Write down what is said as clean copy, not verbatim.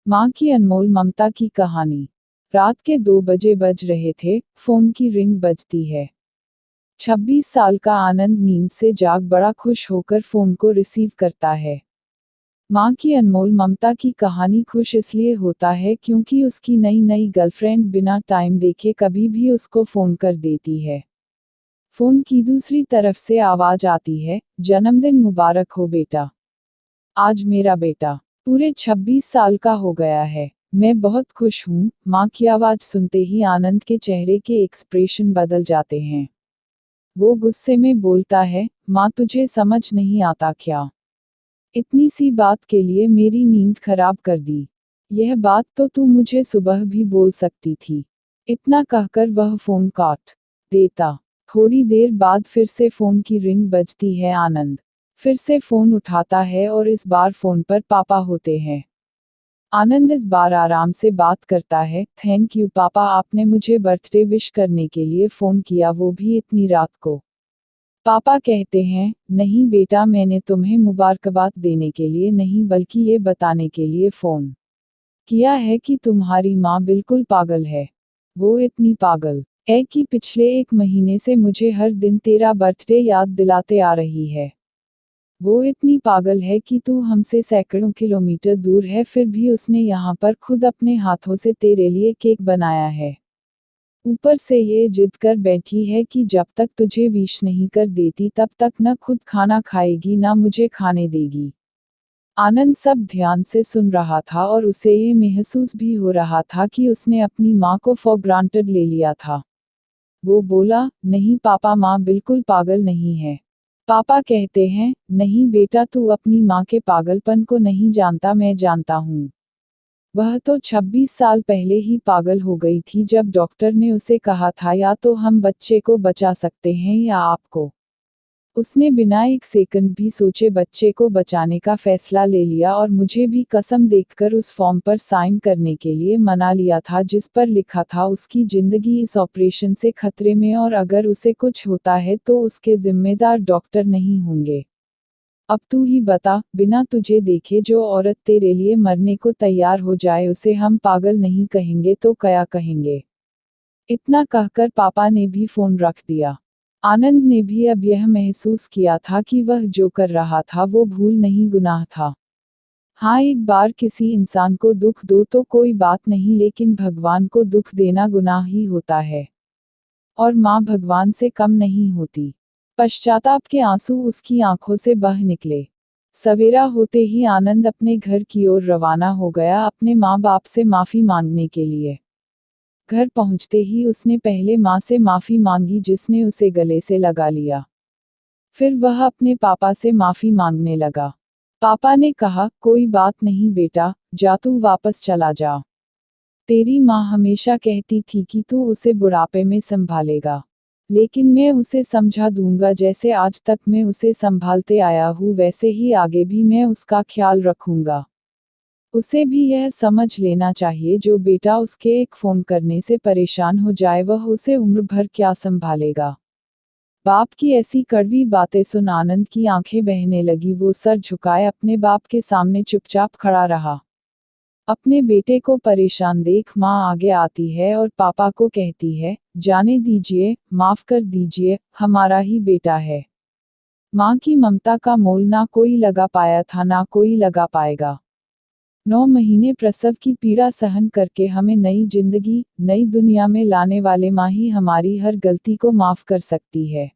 माँ की अनमोल ममता की कहानी। रात के 2 बजे बज रहे थे, फोन की रिंग बजती है। 26 साल का आनंद नींद से जाग बड़ा खुश होकर फोन को रिसीव करता है। माँ की अनमोल ममता की कहानी खुश इसलिए होता है क्योंकि उसकी नई नई गर्लफ्रेंड बिना टाइम देखे कभी भी उसको फोन कर देती है। फोन की दूसरी तरफ से आवाज आती है, जन्मदिन मुबारक हो बेटा। आज मेरा बेटा पूरे 26 साल का हो गया है। मैं बहुत खुश हूँ। माँ की आवाज सुनते ही आनंद के चेहरे के एक्सप्रेशन बदल जाते हैं। वो गुस्से में बोलता है, माँ तुझे समझ नहीं आता क्या? इतनी सी बात के लिए मेरी नींद खराब कर दी। यह बात तो तू मुझे सुबह भी बोल सकती थी। इतना कहकर वह फोन काट देता। थोड़ी देर बाद फिर से फोन की रिंग बजती है। आनंद फिर से फोन उठाता है और इस बार फोन पर पापा होते हैं। आनंद इस बार आराम से बात करता है, थैंक यू पापा, आपने मुझे बर्थडे विश करने के लिए फोन किया, वो भी इतनी रात को। पापा कहते हैं, नहीं बेटा, मैंने तुम्हें मुबारकबाद देने के लिए नहीं बल्कि ये बताने के लिए फोन किया है कि तुम्हारी माँ बिल्कुल पागल है। वो इतनी पागल है कि पिछले 1 महीने से मुझे हर दिन तेरा बर्थडे याद दिलाते आ रही है। वो इतनी पागल है कि तू हमसे सैकड़ों किलोमीटर दूर है फिर भी उसने यहाँ पर खुद अपने हाथों से तेरे लिए केक बनाया है। ऊपर से ये जिद कर बैठी है कि जब तक तुझे विश नहीं कर देती तब तक न खुद खाना खाएगी ना मुझे खाने देगी। आनंद सब ध्यान से सुन रहा था और उसे ये महसूस भी हो रहा था कि उसने अपनी माँ को फॉर ग्रांटेड ले लिया था। वो बोला, नहीं पापा, माँ बिल्कुल पागल नहीं है। पापा कहते हैं, नहीं बेटा, तू अपनी माँ के पागलपन को नहीं जानता, मैं जानता हूँ। वह तो 26 साल पहले ही पागल हो गई थी जब डॉक्टर ने उसे कहा था या तो हम बच्चे को बचा सकते हैं या आपको। उसने बिना 1 सेकंड भी सोचे बच्चे को बचाने का फैसला ले लिया और मुझे भी कसम देकर उस फॉर्म पर साइन करने के लिए मना लिया था जिस पर लिखा था उसकी जिंदगी इस ऑपरेशन से खतरे में और अगर उसे कुछ होता है तो उसके जिम्मेदार डॉक्टर नहीं होंगे। अब तू ही बता, बिना तुझे देखे जो औरत तेरे लिए मरने को तैयार हो जाए उसे हम पागल नहीं कहेंगे तो क्या कहेंगे? इतना कहकर पापा ने भी फोन रख दिया। आनंद ने भी अब यह महसूस किया था कि वह जो कर रहा था वो भूल नहीं, गुनाह था। हाँ, एक बार किसी इंसान को दुख दो तो कोई बात नहीं, लेकिन भगवान को दुख देना गुनाह ही होता है। और माँ भगवान से कम नहीं होती। पश्चाताप के आंसू उसकी आंखों से बह निकले। सवेरा होते ही आनंद अपने घर की ओर रवाना हो गया अपने माँ बाप से माफी मांगने के लिए। घर पहुंचते ही उसने पहले माँ से माफी मांगी जिसने उसे गले से लगा लिया। फिर वह अपने पापा से माफी मांगने लगा। पापा ने कहा, कोई बात नहीं बेटा, जा तू वापस चला जा। तेरी माँ हमेशा कहती थी कि तू उसे बुढ़ापे में संभालेगा। लेकिन मैं उसे समझा दूंगा, जैसे आज तक मैं उसे संभालते आया हूँ वैसे ही आगे भी मैं उसका ख्याल रखूंगा। उसे भी यह समझ लेना चाहिए जो बेटा उसके एक फोन करने से परेशान हो जाए वह उसे उम्र भर क्या संभालेगा। बाप की ऐसी कड़वी बातें सुन आनंद की आंखें बहने लगी। वो सर झुकाए अपने बाप के सामने चुपचाप खड़ा रहा। अपने बेटे को परेशान देख माँ आगे आती है और पापा को कहती है, जाने दीजिए, माफ कर दीजिए, हमारा ही बेटा है। माँ की ममता का मोल ना कोई लगा पाया था ना कोई लगा पाएगा। 9 महीने प्रसव की पीड़ा सहन करके हमें नई जिंदगी, नई दुनिया में लाने वाले माँ ही हमारी हर गलती को माफ कर सकती है।